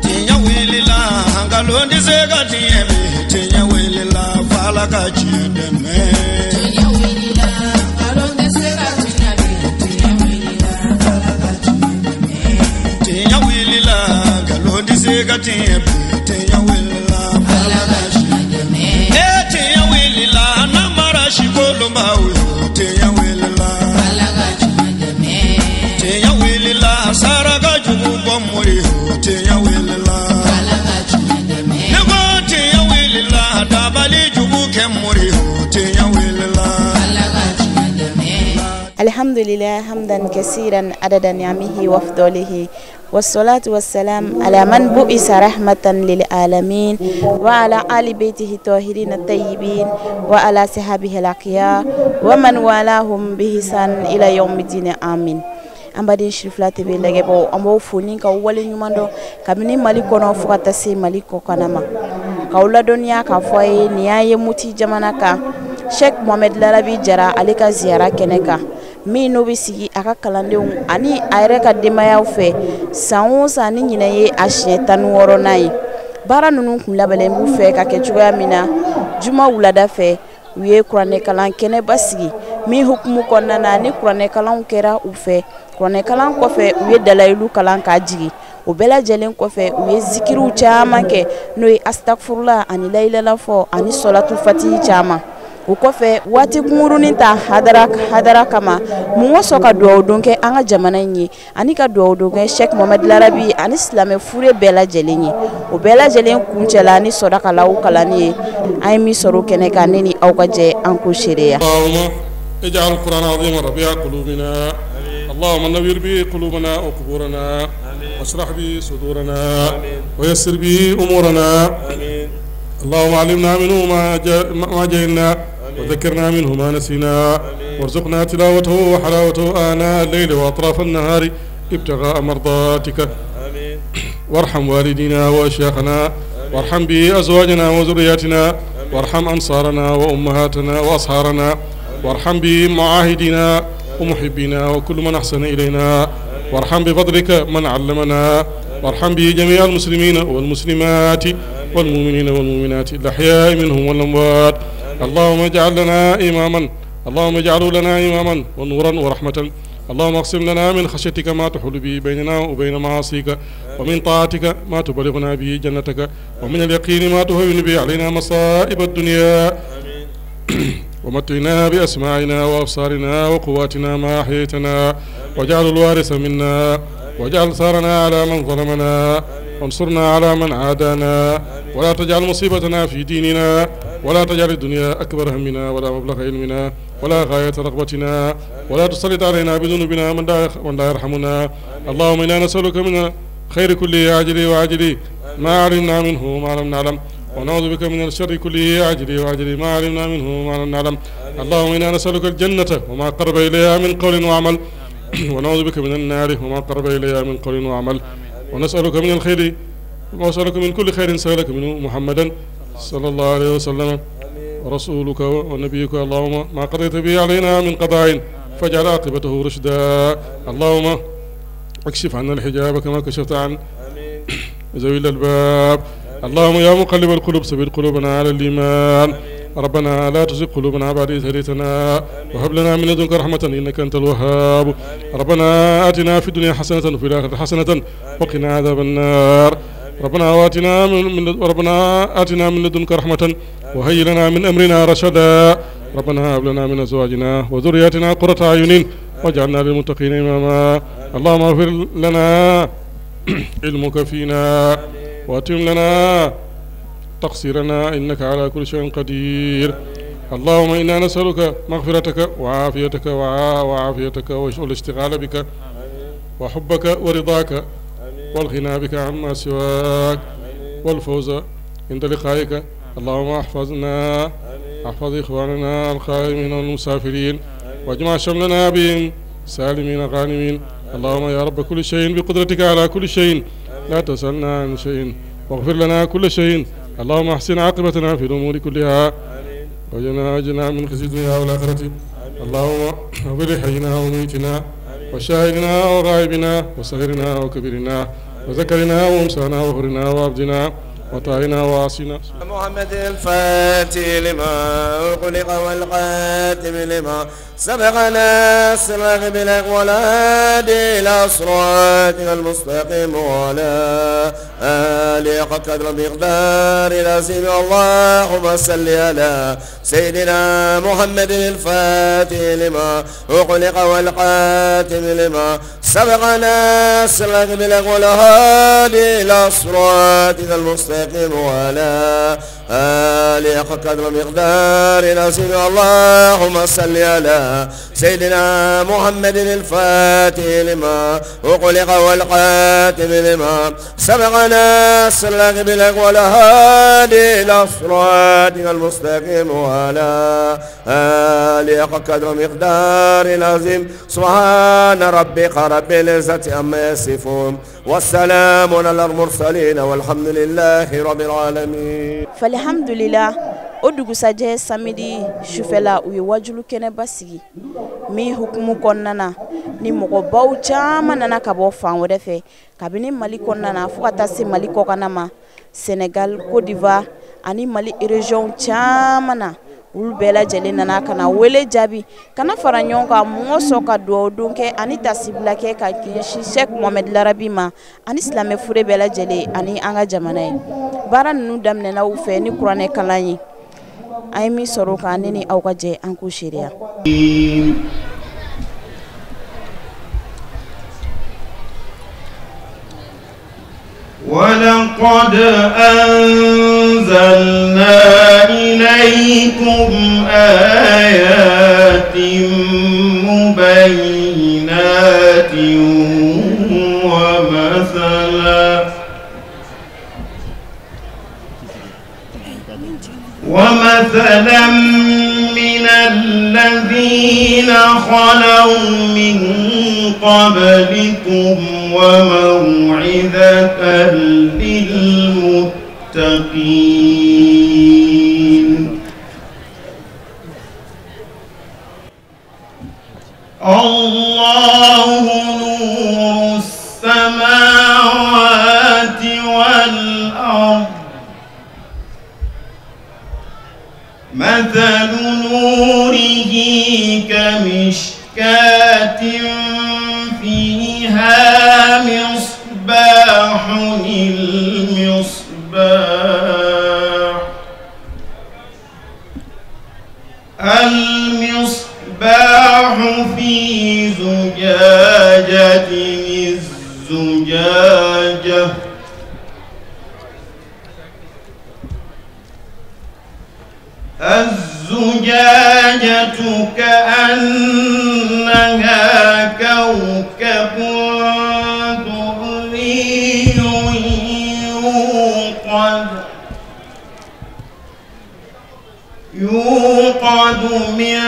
Tinya wilila hangalondi zega tiemi tinya wilila fala kachideme tinya wilila hangalondi zega tiemi tinya wilila fala kachideme tinya wilila hangalondi zega tiemi tinya wilila fala kachideme tinya wilila namara shikolomba uyo tinya wilila fala kachideme tinya wilila saraka jubu bomuri tinya wilila fala kachideme nego tinya wilila dabali jubu kemuri tinya wilila fala kachideme alhamdulillah hamdan kaseeran adada ni'amihi wa afdalihi والصلاة والسلام على من بؤس رحمة للعالمين وعلى آل بيته الطاهرين الطيبين وعلى صحابه الأخيار ومن والاهم بإحسان إلى يوم الدين آمين ambadi Cherifla TV lege bo ambo foni ka wale nyumando kamini maliko no fukata se maliko kanama kaula dunia ka foye niaye muti jamana ka Cheick Larabi DIARRA alika ziyara keneka mi no bisigi aka kalandenw ani ayre ka demaya fe sanwo ni nyina ye ahye tanworo nai bara nunu kun labelen bu fe ka ke cogoya mina juma wulada fe wiye kurane kalan kene basigi mi hukumu konnana ni kurane kalan kera u fe kurane kalan ko fe wiye dalailu kalan ka jigi o bela jelen ko fe wiye zikiru chama ke no astaghfirullah ani la ilaha fo ani salatu fatihi chama o kɔfɛ waati kungurunin ta hadara kama mun waso ka duwawu don kɛ an ka jamana ye ani ka duwawu don kɛ Cheick Larabi ani silamɛ fure bɛɛ lajɛlen ye o bɛɛ lajɛlen kuncɛla ni sɔdakalaw kalani ye an ye min sɔrɔ kɛnɛ kan ne ni aw ka jɛ an ko seereya اجعل القرآن العظيم ربيع قلوبنا اللهم نوّر به قلوبنا وقبورنا واشرح به صدورنا ويسر به أمورنا اللهم علمنا منه ما جهلنا وذكرنا منه ما نسينا وارزقنا تلاوته وحلاوته آناء الليل وأطراف النهار ابتغاء مرضاتك وارحم والدينا وأشياخنا وارحم به أزواجنا وذرياتنا وارحم أنصارنا وأمهاتنا وأصهارنا وارحم به معاهدنا ومحبينا وكل من أحسن إلينا وارحم بفضلك من علمنا وارحم به جميع المسلمين والمسلمات والمؤمنين والمؤمنات الأحياء منهم والأموات اللهم اجعل لنا إماما اللهم اجعله لنا إماما ونورا ورحمة اللهم اقسم لنا من خشيتك ما تحول به بيننا وبين معاصيك ومن طاعتك ما تبلغنا به جنتك ومن اليقين ما تهون به علينا مصائب الدنيا ومتعنا بأسماعنا وأبصارنا وقواتنا ما أحييتنا واجعل الوارث منا واجعل ثارنا على من ظلمنا وانصرنا على من عادانا ولا تجعل مصيبتنا في ديننا ولا تجعل الدنيا أكبر همنا ولا مبلغ علمنا ولا غاية رغبتنا ولا تسلط علينا بذنوبنا من لا يرحمنا اللهم إنا نسألك من خير كله عاجله وعاجله ما علمنا منه وما لم نعلم ونعوذ بك من الشر كله عاجله وعاجله ما علمنا منه وما لم نعلم اللهم إنا نسألك الجنة وما قرب إليها من قول وعمل ونعوذ بك من النار وما قرب إليها من قول وعمل ونسألك من الخير ونسألك من كل خير سألك منه محمدا صلى الله عليه وسلم ورسولك ونبيك اللهم ما قضيت به علينا من قضاء فاجعل عاقبته رشدا اللهم اكشف عنا الحجاب كما كشفت عن ذوي الألباب اللهم يا مقلب القلوب ثبت قلوبنا على الإيمان ربنا لا تزغ قلوبنا بعد إذ هديتنا وهب لنا من لدنك رحمة إنك أنت الوهاب ربنا آتنا في الدنيا حسنة وفي الآخرة حسنة وقنا عذاب النار ربنا آتنا من لدنك رحمة وهيئ لنا من أمرنا رشدا ربنا هب لنا من أزواجنا وذرياتنا قرة أعين واجعلنا للمتقين إماما اللهم اغفر لنا علمك فينا واتم لنا تقصيرنا إنك على كل شيء قدير اللهم إنا نسألك مغفرتك وعافيتك والاشتغال بك وحبك ورضاك والغنى بك عما سواك والفوز عند لقائك اللهم احفظ إخواننا القائمين والمسافرين واجمع شملنا بهم سالمين غانمين اللهم يا رب كل شيء بقدرتك على كل شيء لا تسألنا عن شيء واغفر لنا كل شيء اللهم احسن عاقبتنا في الأمور كلها واجنا من خزي الدنيا والآخرة اللهم اغفر لحينا وميتنا وشاهدنا وغائبنا وصغيرنا وكبيرنا وذكرنا وانثانا وحرنا وعبدنا وطائنا وعاصينا. محمد الفاتح لما خلق والخاتم لما سبقنا الصراط بالأقوال إلى صراطك المستقيم وعلى آله حق قدر مقدار العظيم. اللهم صل على سيدنا محمد الفاتح لما خلق والخاتم لما سبقنا الصراط بالأقوال إلى صراطك المستقيم وعلى آله حق قدر مقدار العظيم. اللهم صل على سيدنا محمد الفاتح لما وخلق والخاتم لما سبقنا الصراط بالأقوال إلى صراطك المستقيم وعلى آله حق قدر مقدار العظيم. سبحان ربك رب العزة عما يصفون والسلام على المرسلين والحمد لله رب العالمين. فالحمد لله odugu saje samedi shufela uye wajulu kene basigi mi hukumu konnana ni mogo baw chama nana kabo fan wode fe kabini mali konnana fukata se mali kokanama Senegal, Côte d'Ivoire ani mali region chama na ulbela jeli nana kana wele jabi kana faranyon ka mongo ka do dunke ani tasibla ke ka kishi Cheick Larabi ma ani islamé fure bela jeli ani anga jamana bara nu damne na ufe ni Qur'an kalanyi ay mi soro ka nini aw ka je an ku shiriya. ولقد أنزلنا إليكم آيات مبينات ومثلا من الذين خلوا من قبلكم وموعظة للمتقين. الله نور السماوات والأرض مثل نوره كمشكاة فيها مصباح المصباح في زجاجة الزجاجة كأنها كوكب دري يوقد من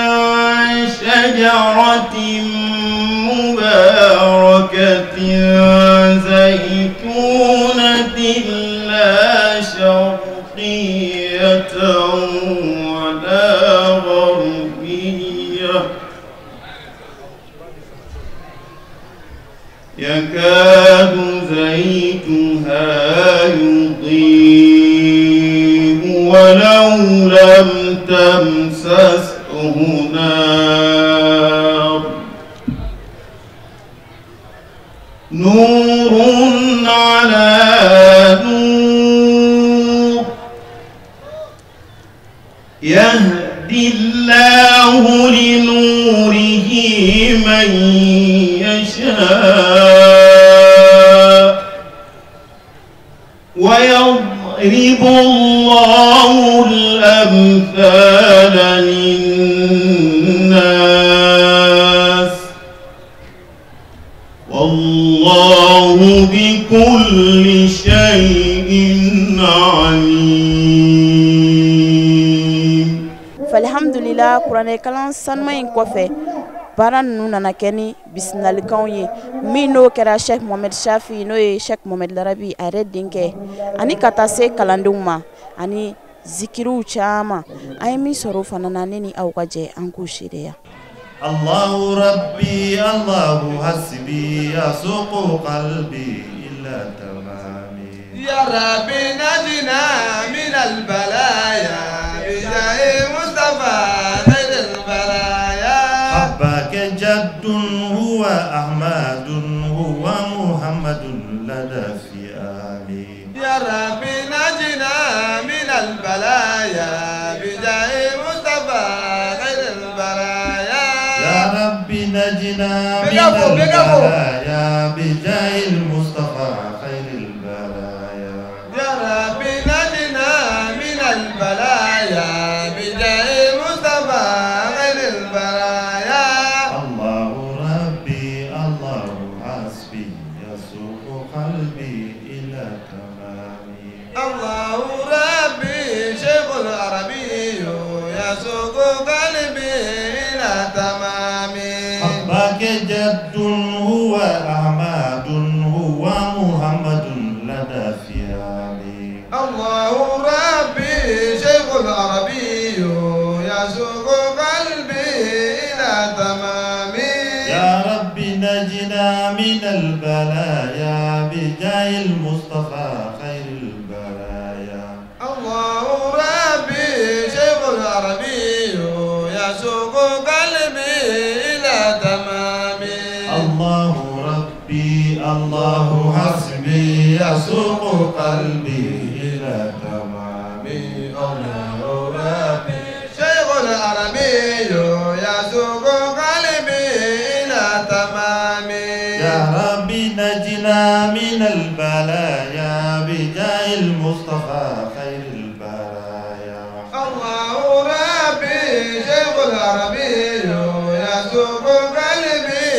شجرة مباركة زيتونة لا شرقية ولا غربية يكاد زيتها يضيء ولو لم تمسسه نار نور على نور يهدي الله لنوره من يشاء ويضرب الله الأمثال للناس والله بكل شيء عليم. فالحمدلله قرآن كلام سنما ينكوفي baran nu nana keni bisnalikan ye min no kɛra Cheikh Mohamed Shafi no ye Cheick Larabi a yɛrɛ denkɛ ani ka taa se kalandenw ma ani zikiriw caman an ye min sɔrɔ o fana na ne ni aw ka jɛ an k'u seereya. الله ربي الله حسبي يسوق قلبي إلى تمامي يا ربي نجنا من البلايا بجاه مصطفى خير البرايا حبك جد هو أحمد هو محمد لدى فئامي يا ربي نجنا من البلايا بجاه مصطفى خير البرايا يا ربي نجنا من البلايا بجاه المصطفى خير البرايا يا ربي نجنا من البلايا بجاه مصطفى خير البرايا الله ربي الله حسبي يسوق قلبي إلى تمامي الله ربي شيخ العربي يسوق قلبي إلى تمامي حبك جد هو أحمد هو محمد لدى فيامي الله ربي شيخ العربي يسوق قلبي إلى تمامي يا ربي نجنا من البلايا بجاه المصطفى خير البرايا الله ربي شيخ العربي يسوق قلبي إلى تمامي الله ربي الله حسبي يسوق قلبي إلى تمامي الله ربي شيخ العربي يسوق قلبي إلى تمامي يا ربي نجنا من البلايا بجاه المصطفى خير البرايا الله ربي شيخ العربي يسوق قلبي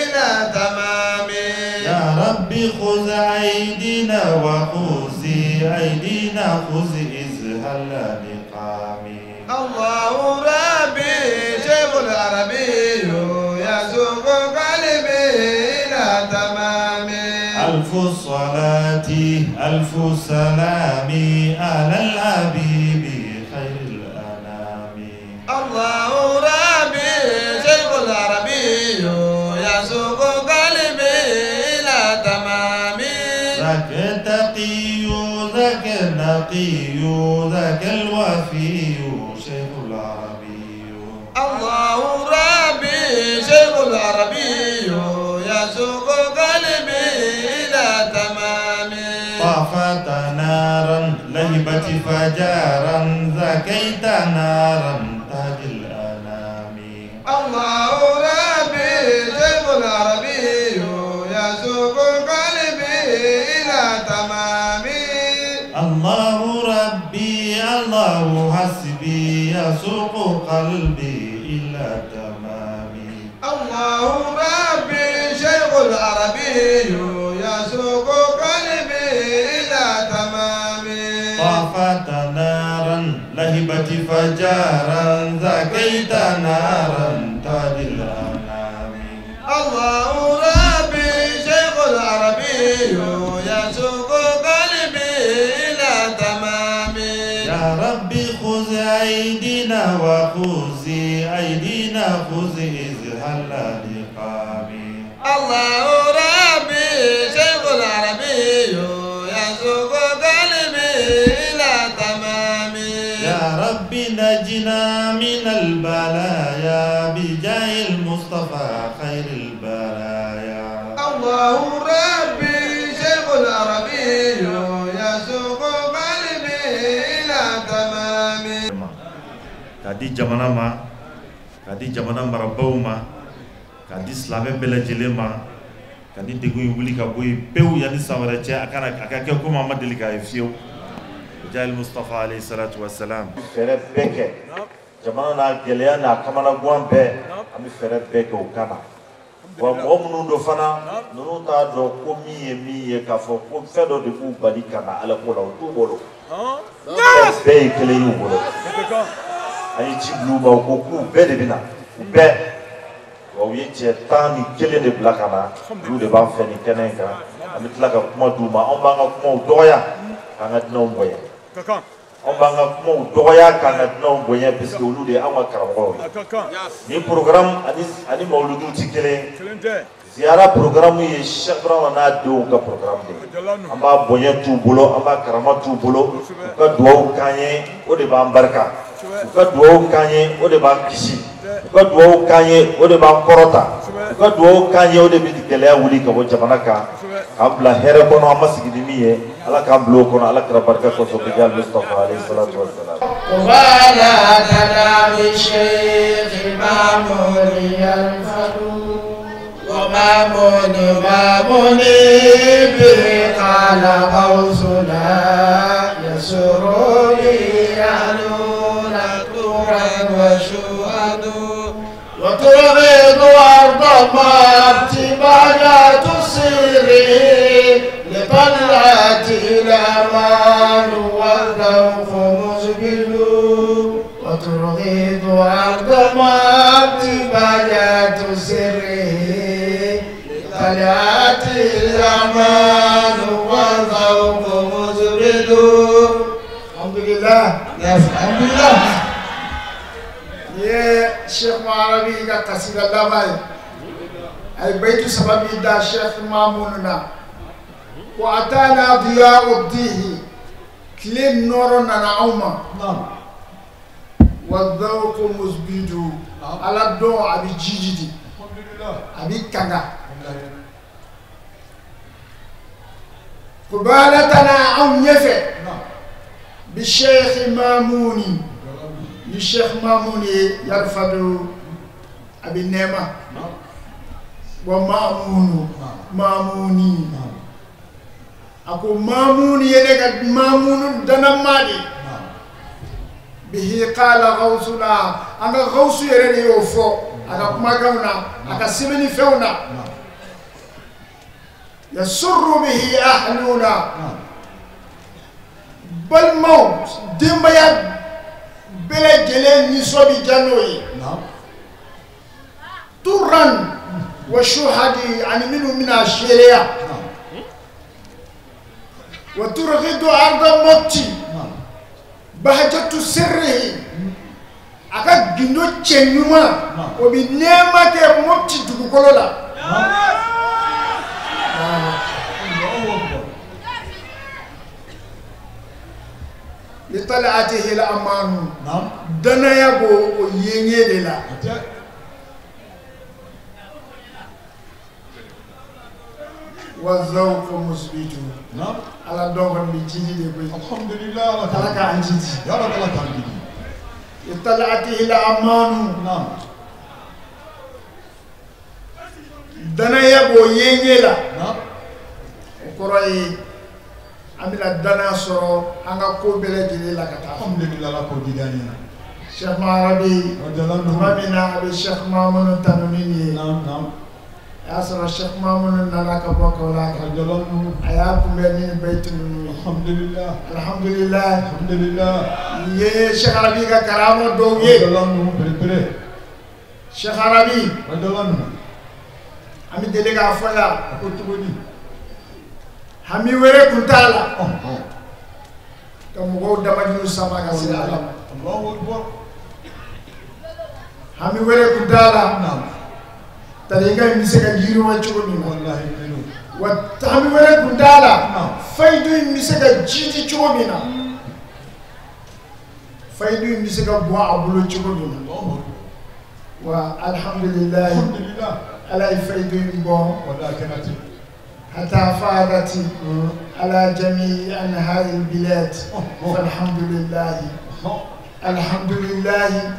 إلى تمامي يا ربي خذ أيدينا وخذ أيدينا خذ إزهل لقامي الله ربي شيخ العربي يسوق قلبي إلى تمامي ألف صلاة ألف سلام على الحبيب خير الأنام الله ربي شيخ العربي يسوق قلبي إلى تمامي ذاك تقي ذاك نقي ذاك الوفي شيخ العربي الله ربي شيخ العربي يسوق قلبي إلى تمامي طافت نارا لهبت فجارا ذكيت نارا تاج الأنام الله ربي شيخ العربي يسوق قلبي إلى تمامي الله ربي الله حسبي يسوق قلبي إلى تمامي الله ربي شيخ العربي يسوق قلبي إلى تمامي طافت نارا لهبت فجارا ذكيت نارا تاج الأنام الله ربي شيخ العربي يسوق قلبي إلى تمامي يا ربي خذ أيدينا وخذ أيدينا خذ إزهل لقامي الله ربي شيخ العربي يسوق قلبي إلى تمامي يا ربي نجنا من البلايا بجاه المصطفى خير البرايا الله ربي شيخ العربي يسوق قلبي إلى تمامي كادي جمانا ما كادي جمانا مربو ما كادي سلامة بلا جلما كادي دعوي ولي كابوي بيو يعني سامرجة أكان أكاكيو ما مدلك أيفيو بجاه المصطفى عليه الصلاة والسلام فرد بك جمانا جليانا كمان أقوام به أمي فرد بك وكنا ومؤمنون دفنا نروتا دو كومي كافو كم فدو دبو بدي كنا على كولا وتوبولو بيه كليو بولو أي تبلو باوكو بيه بنا بيه ويجي تاني كلين بلاكنا يو دبان فني كننكا أمي تلاقا كم دوما أم بعنا كم دويا كنا دنوم بيه on va kuma doya kana no bonya parce que olu de ama karamɔgɔ ni programme ani mawludu tikele ziyara programme ye chaque fois na do ka programme de an ba bonya tu bolo an ba karama tu bolo ka duwaw kanye o de ba barka ka duwaw kanye o de ba kisi ka duwaw kanye o de ba korota ka duwaw kanye o de bi gɛlɛya wuli ka bɔ jamana kan k'an bila hɛrɛ kɔnɔ an ma sigi ni min ye ala k'an bila o kɔnɔ ala kɛra barika kɔsɔn bi jaabi Mustafa alayhi salatu wa salam. وبعد كلام الشيخ مامون ينفذ ومامون به قال غوثنا يسر يعلون طورا وشهد وترغض أرض ما ابتباجات السر لطلعة الأمان والذوق مزبل وترغض أرض ما ابتباجات السر لطلعة الأمان والذوق مزبل. الحمد لله. الحمد لله. يا شيخ لارابي قصيد الله أي بيت سبب دا شيخ ماموننا وأتانا ضياء الديه كلين نورنا نعوما والذوق مزبيد على الدعاء أبي جيجدي أبي كاغا قبالتنا عم يفع بالشيخ ماموني الشيخ ماموني يرفض أبي النعمة وماموني أكو ماموني ينك مامون دنمالي به قال غوثنا أنا غوث يرني يوفو أنا كما كنا أنا سمني فونا يسر به أهلنا بالموت دمبيا بلا جلين نسوبي جانوي توران وشهدي يعني منه من الشريعة وترغد أرض موتي بهجة سره أكاد جنو تشنيما وبنيما كموتي تقوللا لطلعته الأمان دنا يبو وينيه دلا والذوق مثبت على دوغن بيجي دي الحمد لله على كانجي يا رب الله كانجي لطلعته الأمان دنا يبو ينيه لا وكراي amila dana soro anga ko bele jeli la kata alhamdulillah la ko digani Cheick Larabi ramina abi Cheikh Mamoun tanunini nam asra Cheikh Mamoun nalaka boko la ka jolon aya ko ni baytun alhamdulillah ye Cheikh Larabi ka karamo do ye jolon prepare Cheikh Larabi jolon ami delega foya ko tuboni hami were kuntala kamugo damaju sama ka sira Allah Allahu akbar hami were kuntala tariga miseka jiru wa chogoni wallahi wa hami were kuntala faidu miseka jiji chogomina faidu miseka bwa abulo chogomina wa alhamdulillah ala faidu bon walakinati حتى فاضت على جميع أنحاء البلاد فالحمد لله الحمد لله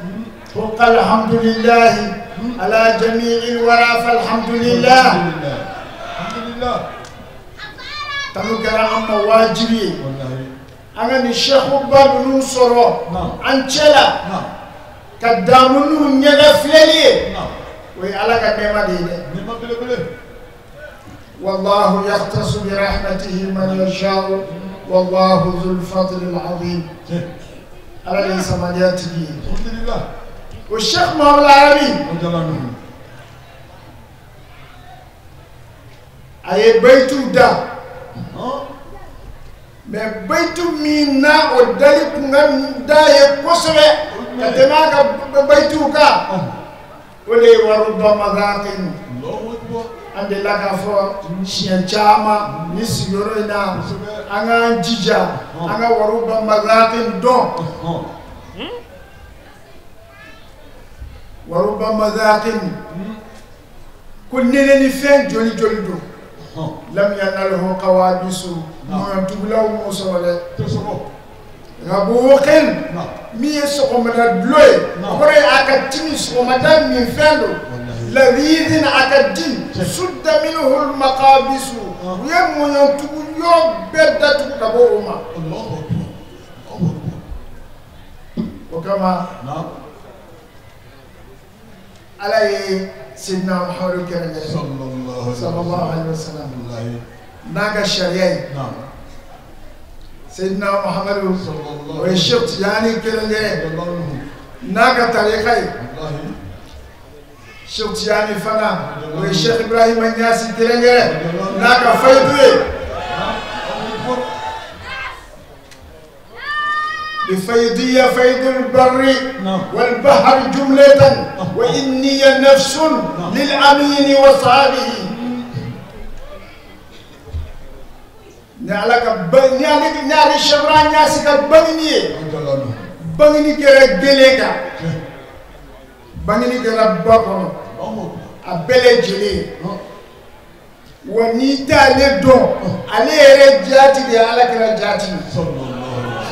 فوق الحمد لله على جميع الورى فالحمد لله تنقل عما واجبي أنا الشيخ بابنو صرو أنشلا كدامنو نغفلي ويعلى كدما دي والله يختص برحمته من يشاء والله ذو الفضل العظيم على الإنسانياته الحمد لله والشيخ محمد العربي أي بيت دا mais baytu min na o dali kungan daye kosbe katema ka baytu ka ole waru ba magatin ande la ka fo chien chama ni sigoro ina anga jija anga waru ba magatin don waru ba magatin كنني نفين جولي جولي دو لم يناله قوابيس ما تبلاو موسوله غبوكن مي سومدا دلوي كوري اكاتيمي سومدا مي فندو الذين اكادين سد منه المقابس ويمو ينتو يو بدات كبوما الله وكما علي سيدنا محمد الكريم صلى الله عليه وسلم ناقا الشريعي سيدنا محمد ويشفت يعني كريم ناقا طريقي شفت يعني فنا ويشيخ إبراهيم الناسي كريم ناقا فيدوي بفيضية فيض البر والبحر جملة وإني نفس للأمين وصحابه نالك نالي شبران ناسك بغني كرا جليكا بغني كرا بابون أبلي جلي ونيتا لدون علي رجاتي دي على كرا جاتي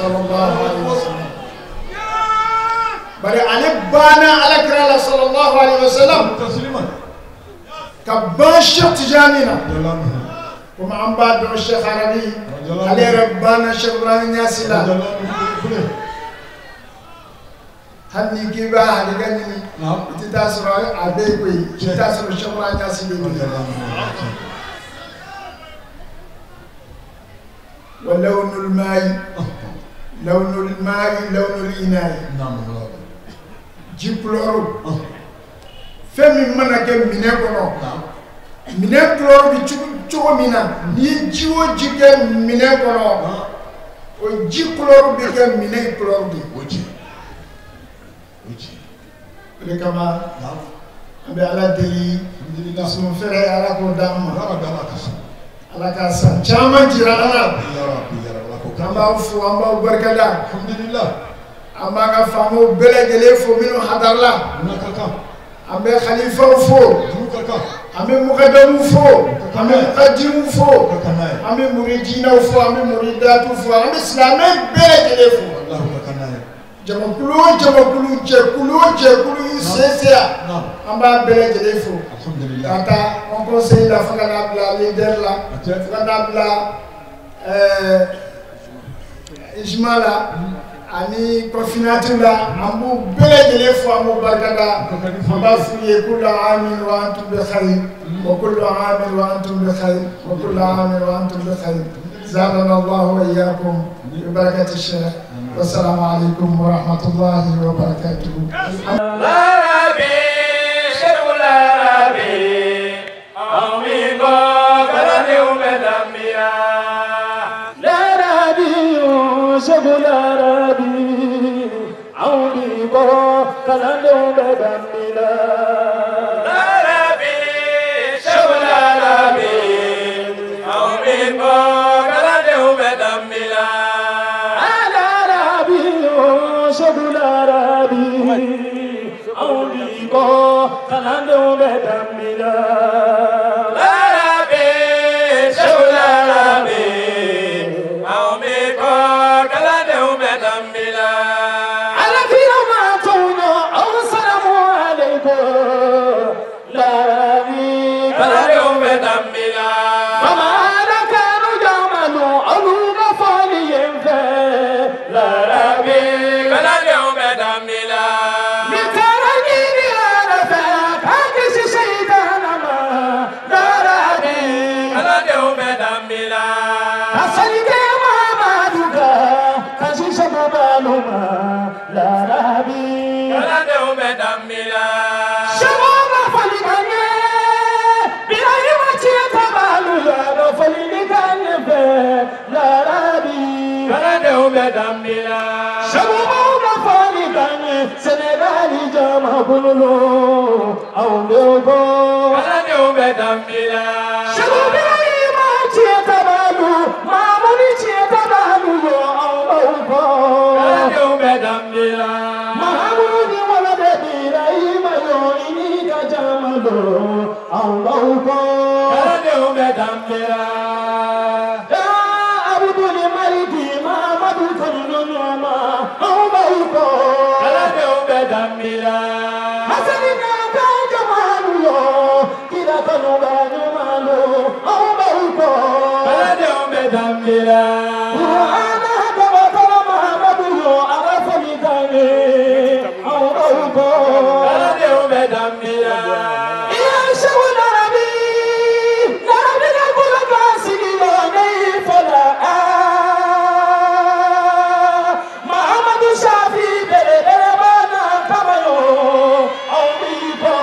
صلى الله عليه وسلم بل علي بانا على كرا صلى الله عليه وسلم كباشر تجانينا وما عم بعد الشيخ عربي علي ربنا شبران ياسلا هني كيبا هني تتاسر أبيكوي تتاسر شبران ياسلا ولون الماء لون الماء لون الإناء جيبلورو فمن منك منكونو منكلور بيشوفو منا نيجيو جيك منكونو وجيبلورو بيك منكلور بي لكما أبي على دلي اسمه فرع على قدام على كاسان جامع جيرانا amba fu amba barkada alhamdulillah amba ga famo belegele fo mino hadarla ambe khalifa fo ambe muqaddam fo ambe muqaddim fo ambe muridina fo ambe muridatu fo ambe islamé belegele fo jamakulu je sesia amba belegele fo alhamdulillah kata on conseil la fakana bla leader la fakana bla Ijmala ani konfinatula ambu belegele fo ambu barkada amba fuye kullu amin wa antum bi khair wa kullu amin wa antum bi khair wa kullu amin wa antum bi khair zadana Allah wa iyyakum bi barakati shaykh wa assalamu alaykum wa rahmatullahi wa barakatuh Larabi Cheick Larabi amigo kalani umedamia Cheick Larabi amigo kalani umedamia Larabi Cheick Larabi amigo kalani umedamia Larabi Cheick Larabi amigo kalani umedamia Larabi Cheick Larabi amigo kalani umedamia ala firma tuno assalamu alaykum Larabi kalani umedamia fama kanu jamanu aluga faliyen fa Larabi kalani umedamia Larabi kalande umedamila Shababa faliganye bila yimachita bolo aw lego ala de o be dambila shabu ma chieta balu mamuni chieta balu yo aw ko ala de o be dambila mahamuni wala de bira ima yo ini ka jamalo aw ko ala de o be dambila abudul maridi mamadu kanu nyama aw ko ala de o be dambila hasanina ka jamalu yo kila kanu ba nyamalo aw ko ala de o be dambila ana ka ba kala mamadu yo ala fami kane aw ko ala de o be dambila ya Cheick Larabi Larabi na kula ka sigi yo nei fala Muhammadu Shafi bere bere bana kamayo aw ko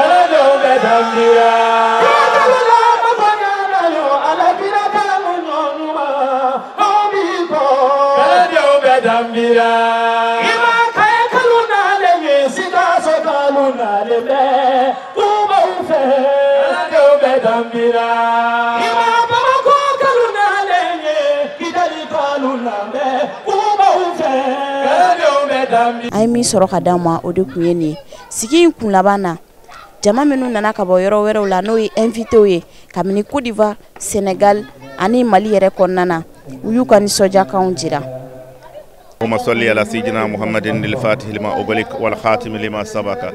ala de o be dambila kala ma bana na yo ala kira kanu nyoma aw ko ala de o be dambila ima kay kaluna le sika so kaluna le be tuba ufe ala de o be dambila ima baba ko kaluna le kidali kaluna be tuba ufe ala de o be dambila ay mi soro ka dama o de kunye ni sigi kun labana jama minu nana ka bo yoro wɛrɛw la no yi invité ye kamini Côte d'Ivoire Sénégal ani Mali yɛrɛ kɔnɔna u y'u ka nisɔndiya kanw jira. اللهم صل على سيدنا محمد الفاتح لما أغلق والخاتم لما سبق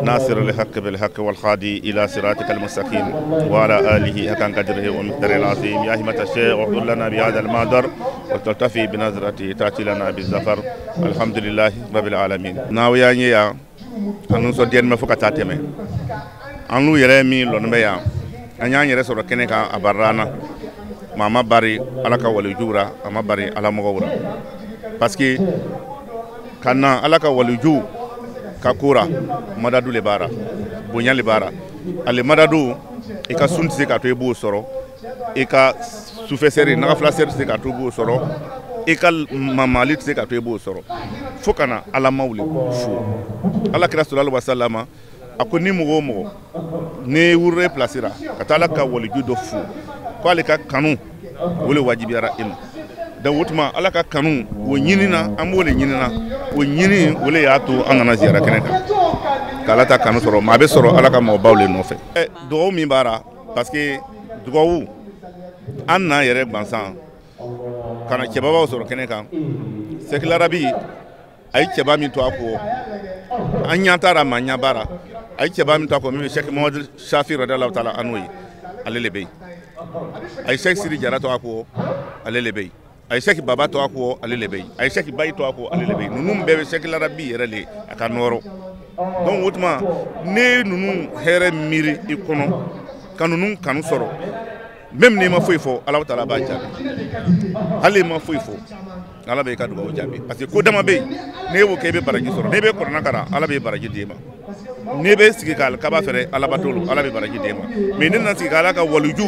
ناصر الحق بالحق والخادي إلى صراطك المستقيم وعلى آله حق قدره ومقداره العظيم يا همة الشيخ اغفر لنا بهذا المادر وتلتفي بنظرته تأتي لنا بالظفر الحمد لله رب العالمين ناويا يا أنو سودين مفكات تيمه أنو يرمي لونبيا أنيا يرسل كنكا أبرانا ماما باري على كوالي جورا أما باري على مغورا parce que kana alaka waluju kakura madadu le bara bonya le bara ale madadu e ka sunti ka to ebo soro e ka sufeseri na flaseri se ka to ebo soro e ka mamalit se ka to ebo soro fokana ala mawli fu ala kira sallallahu alaihi wasallam akoni mugo mugo ne wure placera katala ka waluju do fu ko ale ka kanu wole wajibiyara ima da wutuma ala ka kanu wo nyinina amole nyinina wo nyini wole ya to anana ziyara keneka kala ta kanu soro ma be soro ala ka mo bawle no fe do mi bara parce que dugawu anna yere gbansan kana ke baba soro keneka Cheick Larabi ay ke ba mi to ako anya tara manya bara ay ke ba mi to ako mi Cheikh Muhammad Shafi radallahu ta'ala anwi alele bey ay Cheikh Siri Jara to ako alele bey ay Cheikh Baba to ako alele bey ay Cheikh Bay to ako alele bey nunum bebe Cheick Larabi yerele aka noro donc wotma ne nunu here miri ikono kanunun kanu soro même ni ma foy fo Allah taala ba jabi hali ma foy fo Allah be ka dugo jabi parce que ko dama be ne wo kebe baraji soro ne be ko nakara Allah be baraji dema ne be sigi kal kaba fere Allah batolu Allah be baraji dema mais ne na sigi kala ka waluju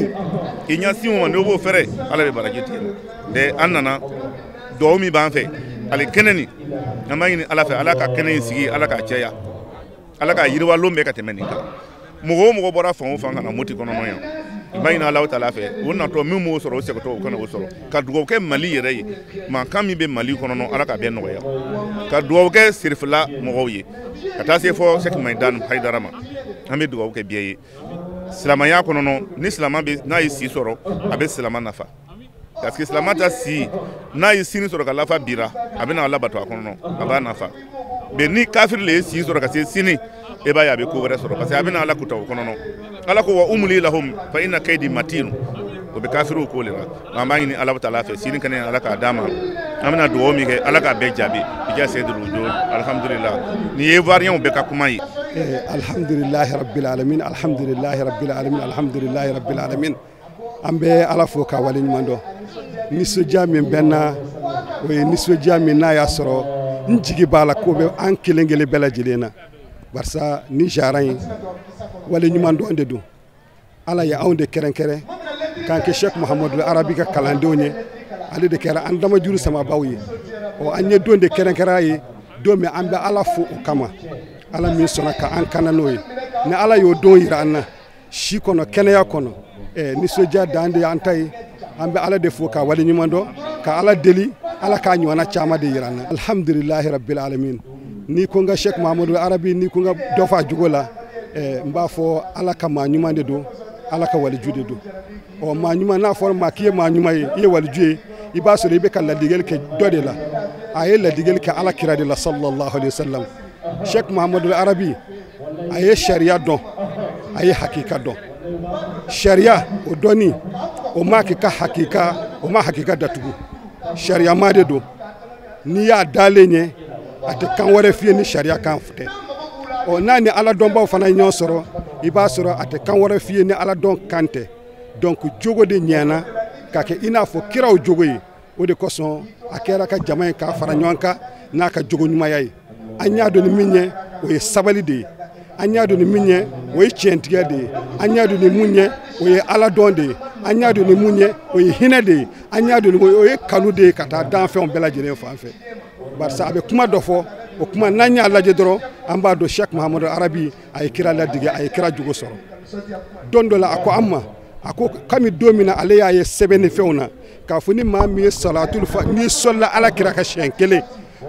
inya simo ne wo fere Allah be baraji dema de annana do mi ban fe ale keneni amani ala fe ala ka keneni sigi ala ka cheya ala ka yirwa lombe ka temeni ka mugo bora fon fanga na moti kono noya bayina Allah taala fe wonna to mi mo soro se ko to kono soro ka dugo ke Mali yere ma kami be Mali kono no ala ka be no ya ka dugo ke Cherifla mo ye ka ta se fo Cheikh Maidan Haydarama ambe dugo ke biye silama ya kono no ni silama be na yi si soro abe silama nafa parce que silama ta si na yi sini soro ka lafa bira abe na Allah bato kono no aba nafa be ni kafir le si soro ka se sini e ba ya be ko wore soro parce que abina ala kutaw kono no ala ko wa umli lahum fa inna kaydi matin o be kafiru ko lera ma ni ala taala fe sini kanen ala ka dama amina do mi ke ala ka be jabi ija seydul wujud alhamdulillah ni yevarien be ka kuma yi alhamdulillah rabbil alamin alhamdulillah rabbil alamin alhamdulillah rabbil alamin ambe ala fo ka walin mando ni so jami benna o ni so jami na ya soro njigi bala ko be an kilengele bela jilena barsa ni jaran wala ñu man do ande du ala ya awde keren kere kanke Cheikh Muhammadu Arabi ka kalandonye ali de kera andama juru sama bawyi o anye donde keren kerayi do me ambe ala fu o kama ala min sɔnna ka an kana n'o ye ni ala y'o don yira an na si kɔnɔ kɛnɛya kɔnɔ nisɔndiya dan de an ta ye an bɛ ala de fo ka waleɲuman dɔn ka ala deli ala k'a ɲɔgɔnna caman de yira an na alhamdulilahi rabbil alamin ni ko n ka Cheick Larabi ni ko n ka dɔ fɔ a jogo la n b'a fɔ ala ka maa ɲuman de don ala ka waliju de don maa ɲuman n'a fɔra maa k'i ye maa ɲuman ye i ye waliju ye i b'a sɔrɔ i bɛ ka ladigɛli kɛ dɔ de la a ye ladigɛli kɛ ala kira de la sallallahu alaihi wasallam Cheick Larabi a ye sariya dɔn a ye hakika dɔn sariya o dɔnni o ma k'i ka hakika o ma hakika datugu sariya ma de don n'i y'a dalen ye a tɛ kan wɛrɛ f'i ye ni sariya kan tɛ n'a ni ala dɔnbaw fana ye ɲɔgɔn sɔrɔ i b'a sɔrɔ a tɛ kan wɛrɛ f'i ye ni ala dɔn kan tɛ donc jogo de ɲɛna ka kɛ i n'a fɔ kiraw jogo ye o de kosɔn a kɛra ka jama ye k'a fara ɲɔgɔn kan n'a ka jogo ɲumanya ye an y'a dɔn ni min ye o ye sabali de ye an y'a dɔn ni min ye o ye tiɲɛtigiya de ye an y'a dɔn ni mun ye o ye ala dɔn de ye an y'a dɔn ni mun ye o ye hinɛ de ye an y'a dɔn ni o ye kanu de ye ka taa danfɛnw bɛɛ lajɛlen fan fɛ barisa a bɛ kuma dɔ fɔ o kuma n'an y'a lajɛ dɔrɔn an b'a dɔn Cheick Larabi a ye kira ladige a ye kira jogo sɔrɔ don dɔ la a ko an ma a ko kami don min na ale y'a ye sɛbɛnni fɛnw na k'a fɔ ni maa min ye salatul fa n'i sɔlila ala kira ka siɲɛ kelen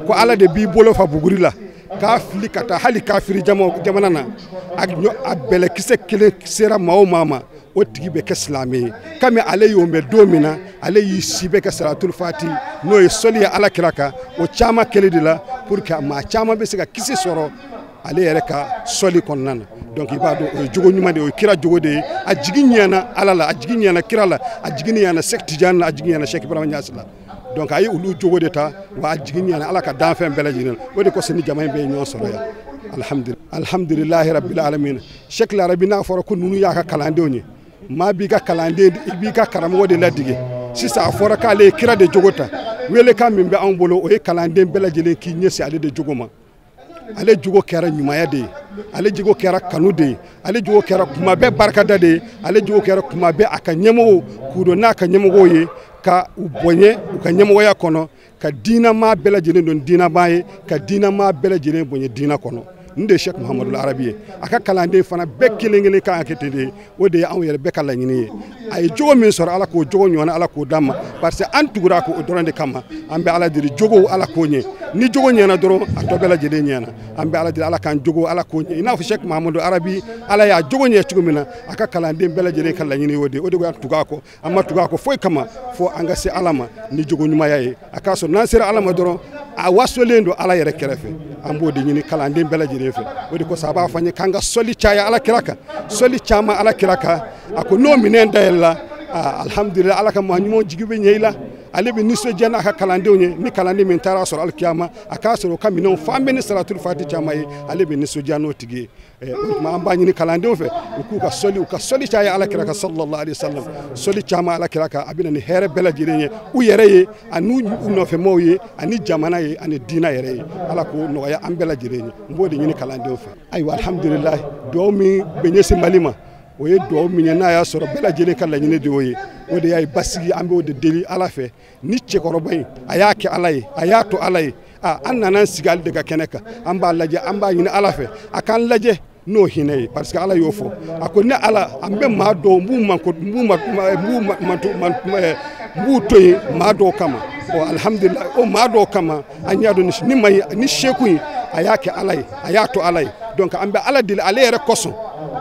ko ala de b'i bolo fa buguri la k'a fili ka taa hali kafiri jamana na a bɛlɛkisɛ kelen sera maa o maa ma o tigi bɛ kɛ silamɛ ye kami ale y'o mɛn don min na ale y'i si bɛ kɛ salatul fati n'o ye sɔli ye ala kira kan o caman kelen de la pour que maa caman bɛ se ka kisi sɔrɔ ale yɛrɛ ka sɔli kɔnɔna na donc i b'a dɔn o ye jogo ɲuman de ye o ye kira jogo de ye a jigi ɲɛna ala la a jigi ɲɛna kira la a jigi ɲɛna Cheick Tidiane la a jigi ɲɛna Cheikh Ibrahima Niass la donc a ye olu jogo de ta wa a jigi ɲɛna ala ka danfɛn bɛɛ lajɛlen o de kosɔn ni jama in bɛ ɲɔgɔn sɔrɔ yan alhamdulilahi rabbil alamin Cheick Larabi n'a fɔra ko ninnu y'a ka kalandenw ye maa b'i ka kalanden i b'i ka karamɔgɔ de ladige sisan a fɔra k'ale ye kira de jogo ta welekan min bɛ anw bolo o ye kalanden bɛɛ lajɛlen k'i ɲɛsin ale de jogo ma ale jogo kɛra ɲumanya de ye ale jogo kɛra kanu de ye ale jogo kɛra kuma bɛɛ barikada de ye ale jogo kɛra kuma bɛɛ a ka ɲɛmɔgɔw k'u dɔn n'a ka ɲɛmɔgɔw ye ka u bonya u ka ɲɛmɔgɔya kɔnɔ ka diinama bɛɛ lajɛlen dɔn diinama ye ka diinama bɛɛ lajɛlen bonya diina kɔnɔ nin de ye Cheick Larabi ye a ka kalanden fana bɛɛ kelen kelen kan ka kɛ ten de ye o de ye anw yɛrɛ bɛɛ ka laɲini ye a ye jogo min sɔrɔ ala k'o jogo ɲɔgɔnna ala k'o d'an ma parce que an tugura ko o dɔrɔn de kama an bɛ ala deli jogo ala k'o ɲɛ ni jogo ɲɛna dɔrɔn a tɔ bɛɛ lajɛlen ɲɛna an bɛ ala deli ala k'an jogo ala k'o ɲɛ i n'a fɔ Cheick Larabi ala y'a jogo ɲɛ cogo min na a ka kalanden bɛɛ lajɛlen ka laɲini o de an tugu a kɔ an ma tugu a kɔ foyi kama fo an ka se ala ma ni jogo ɲumanya ye a k'a sɔrɔ n'an sera ala ma dɔrɔn a wasolen don ala yɛrɛ kɛrɛfɛ an b'o de ɲini kalanden bɛɛ lajɛlen fɛ o de kosɔn a b'a fɔ an ye k'an ka sɔli caya ala kira kan sɔli caman ala kira kan a ko n'o minɛn dayɛlɛ la alhamdulillah ala ka maa ɲumanw jigi bɛ ɲɛ i la ale bɛ nisɔndiya n'a ka kalandenw ye ni kalanden min taara sɔrɔ alikiyama a k'a sɔrɔ o ka minɛnw f'an bɛ ni salatul fati caman ye ale bɛ nisɔndiya n'o tigi ye o tuma an b'a ɲini kalandenw fɛ u k'u ka sɔli caya ala kira kan sallallahu alaihi wasallam sɔli caman ala kira kan a bɛ na ni hɛrɛ bɛɛ lajɛlen ye u yɛrɛ ye ani u nɔfɛmɔgɔw ye ani jamana ye ani diinɛ yɛrɛ ye ala k'o nɔgɔya an bɛɛ lajɛlen ye n b'o de ɲini kalandenw fɛ ayiwa alhamdulillah duwawu min bɛ ɲɛsin Mali ma o ye duwawu min ye n'a y'a sɔrɔ bɛɛ lajɛlen ka laɲini de y'o ye o de y'a ye basigi an b'o de deli ala fɛ ni cɛkɔrɔba in a y'a kɛ ala ye a y'a to ala ye an nana sigi ale de ka kɛnɛ kan an b'a lajɛ an b'a ɲini ala fɛ a k'an lajɛ n'o hinɛ ye parce que ala y'o fɔ a ko ne ala an bɛ maa dɔw n b'u to yen maa dɔw kama alhamdulillah o maa dɔw kama an y'a dɔn ni ma ye ni seku in a y'a kɛ ala ye a y'a to ala ye donc an bɛ ala deli ale yɛrɛ kosɔn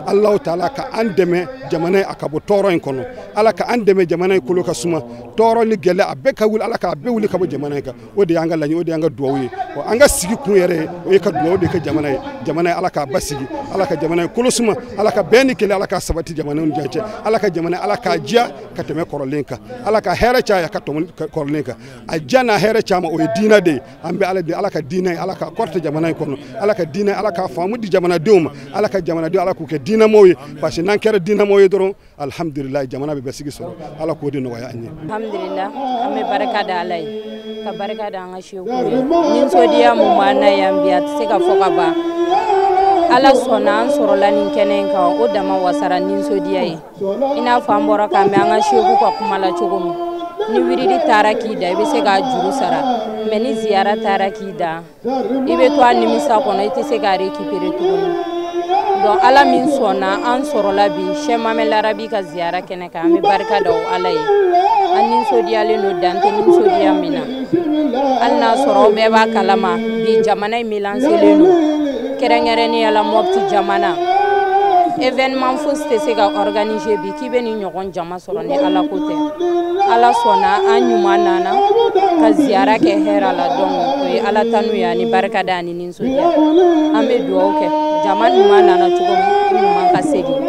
Allahu taala ka an dɛmɛ jamana a ka bɔ tɔɔrɔ in kɔnɔ ala ka an dɛmɛ jamana in kolo ka suma tɔɔrɔ ni gɛlɛ a bɛɛ ka wuli ala k'a bɛɛ wuli ka bɔ jamana in kan o de y'an ka laɲini o de y'an ka duwawu ye an ka sigi kun yɛrɛ o ye ka duwawu de kɛ jamana ye ala k'a basigi ala ka jamana in kolo suma ala ka bɛn ni kɛlɛ ala k'a sabati jamana in ɲɔgɔn cɛ ala ka jamana ala k'a diya ka tɛmɛ kɔrɔlen kan ala ka hɛrɛ caya ka tɛmɛ kɔrɔlen kan a diya n'a hɛrɛ caman o ye diinɛ de ye an bɛ ala de ala ka diinɛ ye ala k'a kɔrɔta jamana in kɔnɔ ala ka diinɛ ala k'a faamu di jamanadenw ma ala ka jamanadenw ala k'u kɛ diinɛmaw ye parce que n'an kɛra diinɛmaw ye dɔrɔn alhamdulillah jamana bɛ basigi sɔrɔ ala k'o de nɔgɔya an ye alhamdulillah an bɛ barika da ala ye ka barika da an ka seku ye nisɔndiya mun b'an na yan bi a tɛ se ka fɔ ka ban ala sɔnna an sɔrɔla nin kɛnɛ in kan o dama wasara nisɔndiya ye i n'a fɔ an bɔra k'an mɛn an ka seku ka kuma la cogo min ni wiridi taara k'i da i bɛ se k'a juru sara mais ni ziyara taara k'i da i bɛ to a nimisa kɔnɔ i tɛ se k'a récupérer tuguni donc ala min sɔnna an sɔrɔla bi Cheick Larabi ka ziyara kɛnɛ kan an bɛ barika da o ala ye an nisɔndiyalen don dan tɛ nisɔndiya min na hali n'a sɔrɔ aw bɛɛ b'a kalama bi jamana in mélancelen don kɛrɛnkɛrɛnnenya la Mopti jamana événement fosi tɛ se ka organiser bi k'i bɛ ni ɲɔgɔn jama sɔrɔ ni ala ko tɛ ala sɔnna an ɲuman nana ka ziyara kɛ hɛrɛ la donc o ye ala tanu ye ani barika da ani nisɔndiya an bɛ dugawu kɛ jama ɲuman nana cogo min ɲuman ka segin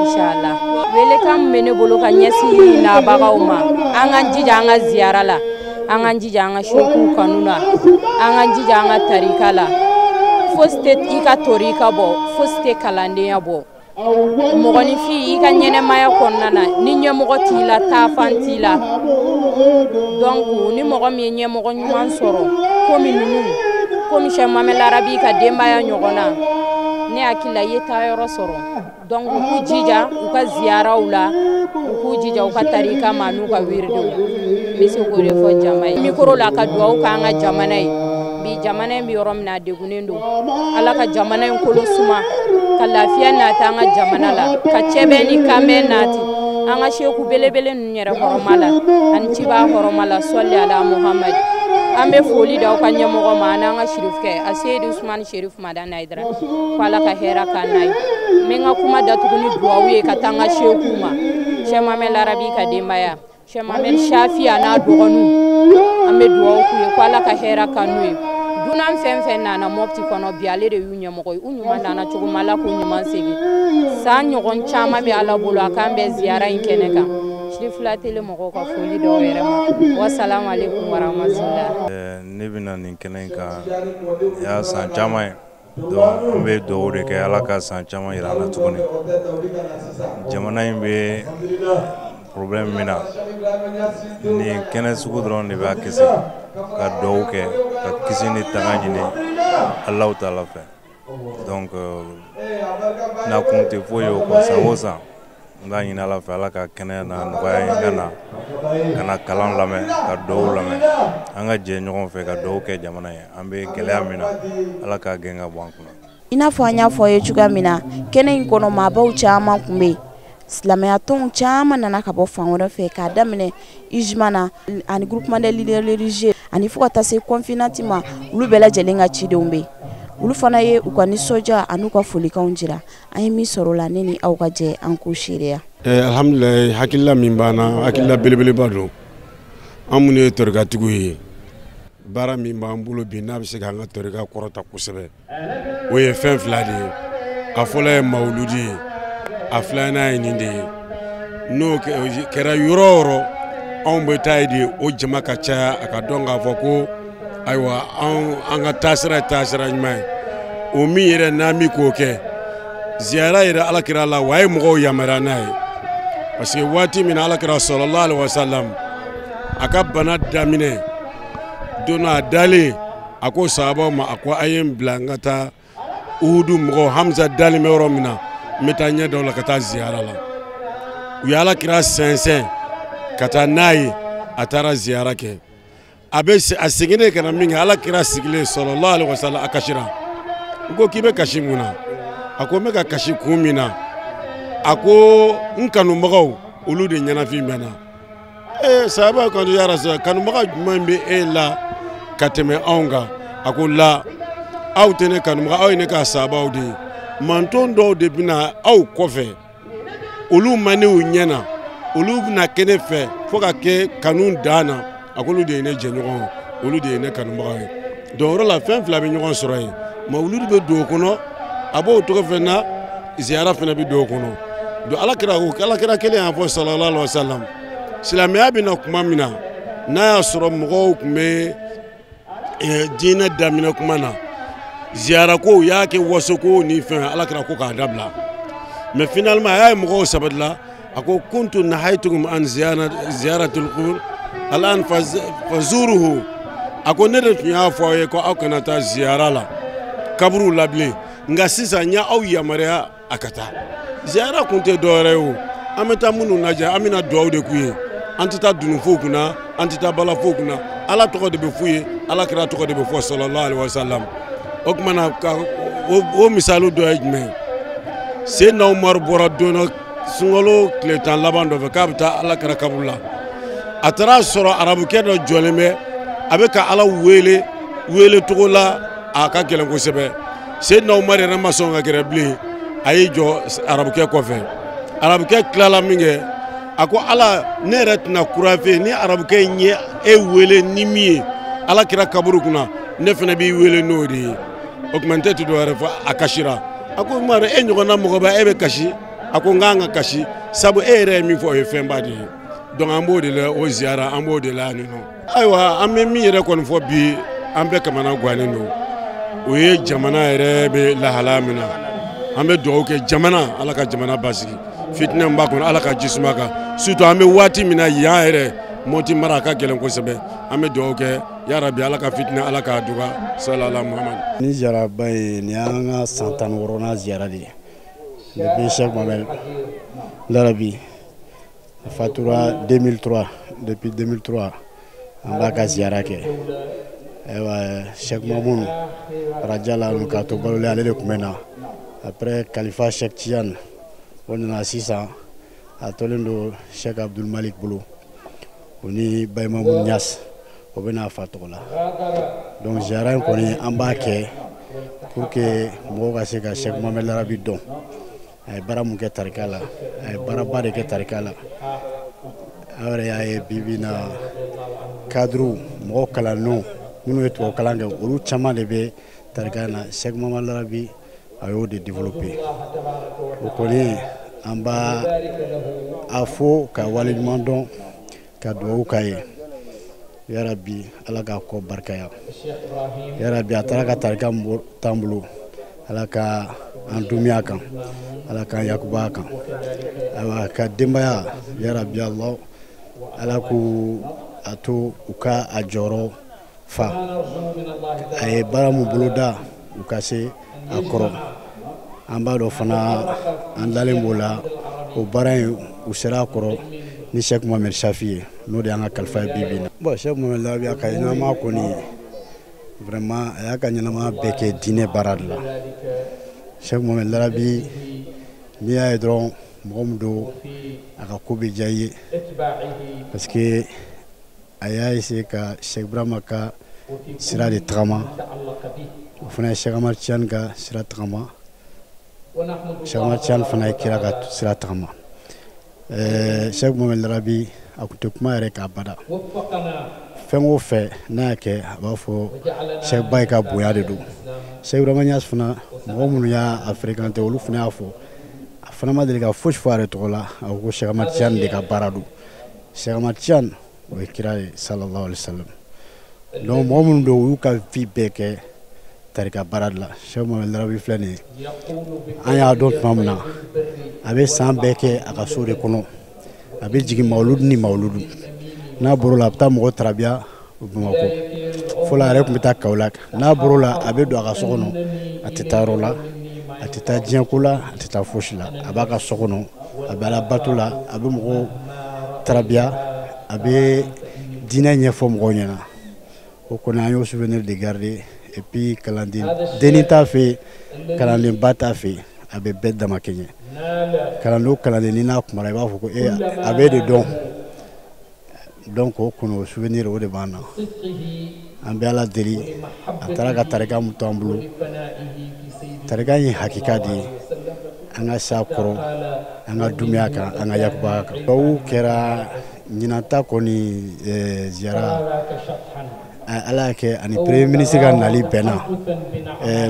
inshallah welekan min bɛ ne bolo ka ɲɛsin nabagaw ma an k'an jija an ka ziyara la an k'an jija an ka sheikuw kanu la an k'an jija an ka tarika la fosi tɛ i ka torika bɔ fosi tɛ kalandenya bɔ mɔgɔninfin i ka ɲɛnɛmaya kɔnɔna na ni ɲɛmɔgɔ t'i la taafan t'i la donc ni mɔgɔ min ye ɲɛmɔgɔ ɲuman sɔrɔ komi ninnu komi Cheick Larabi ka denbaya ɲɔgɔn na ne hakili la i ye taayɔrɔ sɔrɔ donc u k'u jija u ka ziyaraw la u k'u jija u ka tarika ma n'u ka wiridenw n bɛ se k'o de fɔ jama ye mikoro la ka dugawu k'an ka jamana ye bi jamana in bɛ yɔrɔ min na a degunnen don ala ka jamana in kolo suma ka lafiya nati an ka jamana la ka cɛbɛ ni kanbɛ nati an ka sheku belebele ninnu yɛrɛ hɔrɔma la ani ciba hɔrɔma la sɔli ala muhamad an bɛ foli da aw ka ɲɛmɔgɔ ma ani an ka shirifkɛ a seyidi usmani sherif madan ayidara ko ala ka hɛrɛ k'an n'a ye n bɛ n ka kuma datugu ni duwawu ye ka taa an ka sheku ma Cheick Larabi ka denbaya Cheick Shafi a n'a dɔgɔninw an bɛ duwawu k'u ye ko ala ka hɛrɛ k'an n'u ye dunan fɛn fɛn nana Mopti kɔnɔ bi ale de y'u ɲɛmɔgɔ ye u ɲuman nana cogo min ala k'u ɲuman segin san ɲɔgɔn caman bɛ ala bolo a k'an bɛn ziyara in kɛnɛ kan Cherifla tele mɔgɔw ka foli dɔw yɛrɛ ma wasalamu aleykum warahmatulah. Ne bɛna nin kɛnɛ in kan y'a san caman ye donc n bɛ dugawu de kɛ ala ka san caman yira an na tuguni jamana in bɛ problème min na nin kɛnɛ sugu dɔrɔn de b'a kisi ka dugawu kɛ ka kisi ni tanga ɲini Alahu taala fɛ donc n'a kun tɛ foyi ye o kɔ san o san n b'a ɲini ala fɛ ala ka kɛnɛya na nɔgɔya in ka na kalan lamɛn ka dugawu lamɛn an ka jɛ ɲɔgɔn fɛ ka dugawu kɛ jamana ye an bɛ gɛlɛya min na ala k'a gɛn ka bɔ an kunna. I n'a fɔ an y'a fɔ a ye cogoya min na kɛnɛ in kɔnɔ maabaw caman tun bɛ yen silamɛya tɔnw caman nana ka bɔ fan wɛrɛ fɛ k'a daminɛ ijma na ani groupement des leaders religieux ani fo ka taa se confinati ma olu bɛɛ lajɛlen ka cidenw bɛ yen olu fana ye u ka nisɔndiya ani u ka folikanw jira an ye min sɔrɔ o la ne ni aw ka jɛ an k'o seereya. Alhamdulilayi hakilila min b'an na hakilila belebeleba don an minnu ye tɔrikatigiw ye baara min b'an bolo bi n'a bɛ se k'an ka tɔrika kɔrɔta kosɛbɛ o ye fɛn fila de ye a fɔlɔ ye mawuludi ye a filanan ye nin de ye n'o kɛra yɔrɔ o yɔrɔ anw bɛ taa ye de o jama ka caya a ka dɔn k'a fɔ ko ayiwa an ka taasira ye taasira ɲuman ye o min yɛrɛ n'an bɛ k'o kɛ ziyara yɛrɛ alakira la wa a ye mɔgɔw yamaruya n'a ye parce que waati min na alakira sallallahu alaihi wasallam a ka bana daminɛ don a dalen a ko sahabaw ma a ko a ye n bila n ka taa Uhudu mɔgɔw Hamza dalen bɛ yɔrɔ min na n bɛ taa ɲɛ dɔw la ka taa ziyara la u ye alakira sɛnsɛn ka taa n'a ye a taara ziyara kɛ a seginnen ka na min kɛ alakira sigilen sallallahu alaihi wasallam a kasira n ko k'i bɛ kasi mun na a ko n bɛ ka kasi kun min na a ko n kanubagaw olu de ɲɛnafin bɛ na sahaba ko ya rasul kanubaga jumɛn bɛ e la ka tɛmɛ anw kan a ko la aw tɛ ne kanubaga aw ye ne ka sahabaw de ye manton dɔw de bɛna aw kɔfɛ olu ma ne u ɲɛna olu bɛna kɛ ne fɛ fo ka kɛ kanu dan na a ko olu de ye ne jɛɲɔgɔn olu de ye ne kanubaga ye donc o yɔrɔ la fɛn fila bɛ ɲɔgɔn sɔrɔ yen mawuludi bɛ don o kɔnɔ a b'o tɔgɔ fɛ na ziyara fana bɛ don o kɔnɔ donc alakira kelen y'a fɔ sallallahu alaihi wasallam silamɛya bɛ na kuma min na n'a y'a sɔrɔ mɔgɔw tun bɛ diinɛ daminɛ kuma na ziyara ko u y'a kɛ waso ko ni fɛn alakira ko k'a dabila mais finalement a y'a ye mɔgɔw sabatila a ko kuntu nahaytukum an ziyaratil qubur al'an fazuruhu a ko ne de tun y'a fɔ aw ye ko aw kana taa ziyara la kaburuw la bilen nka sisan n y'aw yamaruya a ka taa ziyara kun tɛ dɔwɛrɛ ye o an bɛ taa minnu lajɛ an bɛna dugawu de k'u ye an tɛ taa dununfow kunna an tɛ taa balafow kunna ala tɔgɔ de bɛ f'u ye ala kira tɔgɔ de bɛ fɔ sallallahu alaihi wasallam o tuma na o misali dɔ ye jumɛn Seydina Umaru bɔra don dɔ sunkalo tile 10 laban dɔ fɛ k'a bɛ taa ala kira kaburu la a taara sɔrɔ arabukɛ dɔ jɔlen bɛ a bɛ ka ala wele togo la a ka gɛlɛn kosɛbɛ Seydina Umaru yɛrɛ ma sɔn ka gɛrɛ bilen a y'i jɔ arabukɛ kɔfɛ arabukɛ tilala min kɛ a ko ala ne yɛrɛ tɛna kura fɛ ni arabukɛ in ye e wele ni min ye ala kira kaburu kunna ne fana b'i wele n'o de ye o tuma n tɛ to dɔwɛrɛ fɔ a kasira a ko Umaru e ɲɔgɔnna mɔgɔ bɛ e bɛ kasi a ko n k'an ka kasi sabu e yɛrɛ ye min fɔ o ye fɛnba de ye donc an b'o de la o ziyara an b'o de la nin nɔ ayiwa an bɛ min yɛrɛ kɔni fɔ bi an bɛɛ kamana gannen don o ye jamana yɛrɛ bɛ lahala min na an bɛ dugawu kɛ jamana ala ka jamana basigi fitinɛ min b'a kɔnɔ ala ka jisuma kan surtout an bɛ waati min na yan yɛrɛ Moti mara ka gɛlɛn kosɛbɛ an bɛ dugawu kɛ ya rabi ala ka fitinɛ ala k'a duga sallallahu Muhammad ni ziyara ba ye nin y'an ka san 16nan ziyara de ye depuis Cheick Larabi a fatura 2003 depuis 2003 an b'a ka ziyara kɛ ayiwa Cheick Mamoun radiala nu k'a to balolen ale de tun bɛ na après Khalifa Cheick Tidiane o nana sisan a tolen don Cheikh Abdul Malik bolo o ni Bayimamu Ɲas o bɛna a fa tɔgɔ la donc ziyara in kɔni an b'a kɛ pour que mɔgɔw ka se ka Cheick Larabi dɔn a ye baara mun kɛ tarika la a ye baaraba de kɛ tarika la aw yɛrɛ y'a ye bi na cadre mɔgɔw kalannenw minnu ye tubabu kalan kɛ olu caman de bɛ tarika na Cheick Larabi a y'o de développer o kɔni an b'a a fo ka waleɲuman dɔn ka dugawu k'a ye ya rabi ala k'a kɔ barikaya ya rabi a taara ka tarika t'an bolo ala ka an dumiya kan ala k'an yakuba kan ayiwa ka denbaya ya rabi ala k'u a to u ka a jɔyɔrɔ fa a ye baara min boloda u ka se a kɔrɔ an b'a dɔn fana an dalen b'o la o baara in u sera a kɔrɔ ni Cheick Mohamed Shafi ye n'o de y'an ka kalifa ye bi na bon Cheick Larabi a ka ɲɛnama kɔni vraiment a y'a ka ɲɛnama bɛɛ kɛ diinɛ baara de la Cheick Larabi n'i y'a ye dɔrɔn mɔgɔ min don a ka ko bɛ diya i ye parce que a y'a essayer ka Cheikh Ibrahima ka sira de tagama o fana ye Cheikh Ahmad Tidiane ka sira tagama Cheikh Ahmad Tidiane fana ye kira ka sira tagama Cheick Larabi a tun tɛ kuma yɛrɛ k'a bada fɛn o fɛn n'a y'a kɛ a b'a fɔ Cheikh Baye ka bonya de don Cheikh Ibrahima Ɲas fana mɔgɔ minnu y'a fréquenté olu fana y'a fɔ a fana ma deli ka fosi fɔ a yɛrɛ tɔgɔ la a ko Cheikh Ahmad Tidiane de ka baara don Cheikh Ahmad Tidiane o ye kira ye sallallahu alaihi wasallam donc mɔgɔ minnu don u y'u ka vie bɛɛ kɛ tarika baara de la Cheick Larabi filɛ nin ye an y'a dɔn tuma min na a bɛ san bɛɛ kɛ a ka so de kɔnɔ a bɛ jigin mawuludu ni mawuludu n'a bɔr'o la a bɛ taa mɔgɔ tarabiya Bamakɔ fɔlɔ a yɛrɛ tun bɛ taa Kaolack n'a bɔr'o la a bɛ don a ka so kɔnɔ a tɛ taa yɔrɔ la a tɛ taa diɲɛ ko la a tɛ taa fosi la a b'a ka so kɔnɔ a bɛ ala bato la a bɛ mɔgɔw tarabiya a bɛ diinɛ ɲɛfɔ mɔgɔw ɲɛna o kɔni an y'o souvenir de garder et puis kalanden denni t'a fɛ kalanden ba t'a fɛ a bɛ bɛɛ dama kɛɲɛ kalanden o kalanden ni n'a kumara i b'a fɔ ko a bɛ de dɔn donc o kɔni o souvenir o de b'an na an bɛ ala deli a taara ka tarika min to an bolo tarika in ye hakika de ye an ka se a kɔrɔ an ka dumiya kan an ka yakuba kan bawu kɛra ɲinata kɔni ziyara ala y'a kɛ ani premier ministre ka nali bɛnna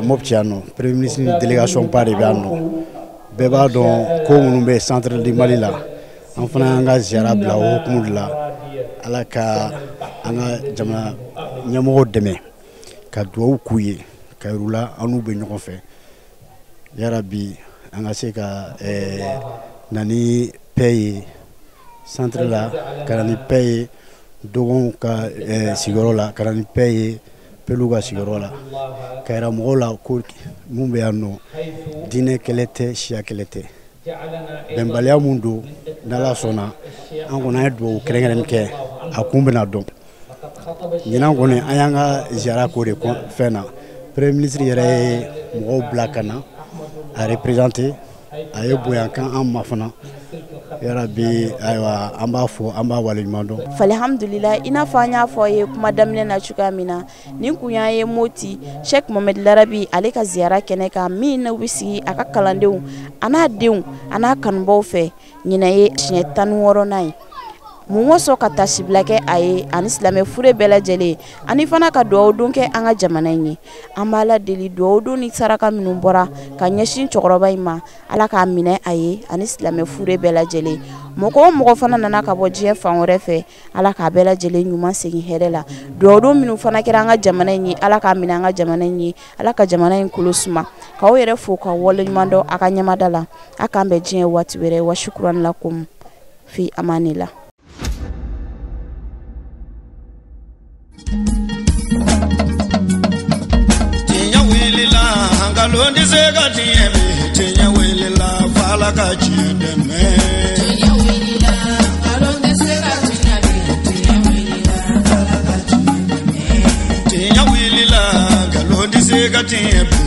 Mopti yan nɔ premier ministre ni délégation ba de bɛ yan nɔ bɛɛ b'a dɔn ko minnu bɛ centre du Mali la an fana y'an ka ziyara bila o hukumu de la ala ka an ka jamana ɲɛmɔgɔw dɛmɛ ka dugawu k'u ye ka yir'u la an n'u bɛ ɲɔgɔn fɛ yarabi an ka se ka na ni paix ye centre la ka na ni paix ye dɔgɔnw ka sigiyɔrɔ la ka na ni paix ye pelu ka sigiyɔrɔ la ka yira mɔgɔw la ko mun bɛ yan nɔ diinɛ kɛlɛ tɛ siya kɛlɛ tɛ bɛnbaliya mun don n'ala sɔnna an kɔni ye duwawu kɛrɛnkɛrɛnnen kɛ a kun bɛna dɔn ɲinan kɔni an y'an ka ziyara ko de fɛn na premier ministre yɛrɛ ye mɔgɔw bila ka na a représenter a ye boyankan an ma fana yarabi ayiwa an b'a fɔ an b'a waleɲuman dɔn. Alhamdulillah i n'a fɔ an y'a fɔ ye kuma daminɛ na cogoya min na nin kun y'an ye moti Cheick Larabi ale ka ziyara kɛnɛ kan min n'u bɛ sigi a ka kalandenw a n'a denw a n'a kanubaw fɛ ɲinɛ ye siɲɛ 16nan ye. Mun sɔn ka tasibila kɛ a ye ani silamɛ fure bɛɛ lajɛlen ani fana ka duwawu don kɛ an ka jamana in ye. An b'a la deli duwawu don ni saraka minnu bɔra ka ɲɛsin cɛkɔrɔba in ma Ala k'a minɛ a ye ani silamɛ fure bɛɛ lajɛlen. Mɔgɔ o mɔgɔ fana nana ka bɔ diɲɛ fan wɛrɛ fɛ Ala k'a bɛɛ lajɛlen ɲuman segin hɛrɛ la. Duwawu don minnu fana kɛra an ka jamana in ye Ala k'a minɛ an ka jamana in ye Ala ka jamana in kolo suma k'aw yɛrɛ fo ka waleɲuman dɔn a ka ɲɛmada la a k'an bɛn diɲɛ waati wɛrɛ wa shukran lakum fi amanillah. Londi sega tiemi tinya welila fala ka chideme tinya welila londi sega tinya welila fala ka chideme tinya welila londi sega tiemi